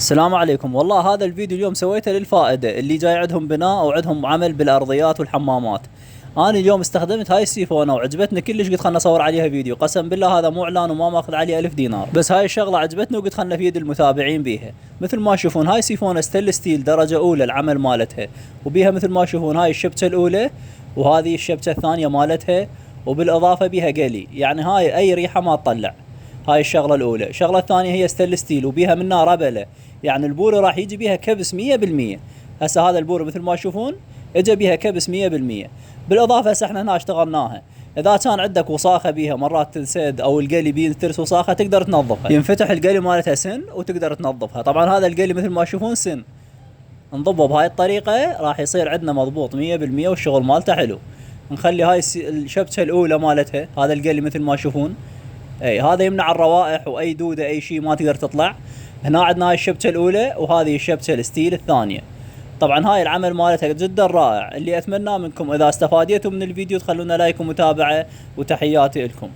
السلام عليكم. والله هذا الفيديو اليوم سويته للفائدة اللي جاي عندهم بناء او عندهم عمل بالارضيات والحمامات. انا اليوم استخدمت هاي السيفونة وعجبتني كلش، قلت خلنا اصور عليها فيديو. قسم بالله هذا مو اعلان وما ماخذ عليه 1000 دينار، بس هاي الشغلة عجبتني وقلت خلنا افيد المتابعين بيها. مثل ما تشوفون هاي سيفونة ستيل ستيل درجة اولى العمل مالتها، وبيها مثل ما تشوفون هاي الشبكة الاولى وهذه الشبكة الثانية مالتها، وبالاضافة بيها قلي، يعني هاي اي ريحة ما تطلع. هاي الشغلة الأولى. الشغلة الثانية هي ستيل ستيل وبيها منها ربلة، يعني البورة راح يجي بيها كبس 100%. هسه هذا البورة مثل ما تشوفون اجى بيها كبس 100%. بالإضافة هسه احنا هنا اشتغلناها. إذا كان عندك وصاخة بيها مرات تنسد أو القلي بينترس وصاخة تقدر تنظفها، ينفتح القلي مالتها سن وتقدر تنظفها. طبعا هذا القلي مثل ما تشوفون سن، نضبه بهاي الطريقة راح يصير عندنا مضبوط 100% والشغل مالته حلو. نخلي هاي الشبكة الأولى مالتها، هذا القلي مثل ما تشوفون اي هذا يمنع الروائح واي دوده اي شيء ما تقدر تطلع. هنا عندنا هاي الشبكه الاولى وهذه الشبكه الستيل الثانيه. طبعا هاي العمل مالتها جدا رائع. اللي اتمناه منكم اذا استفاديتوا من الفيديو تخلونا لايك ومتابعه، وتحياتي لكم.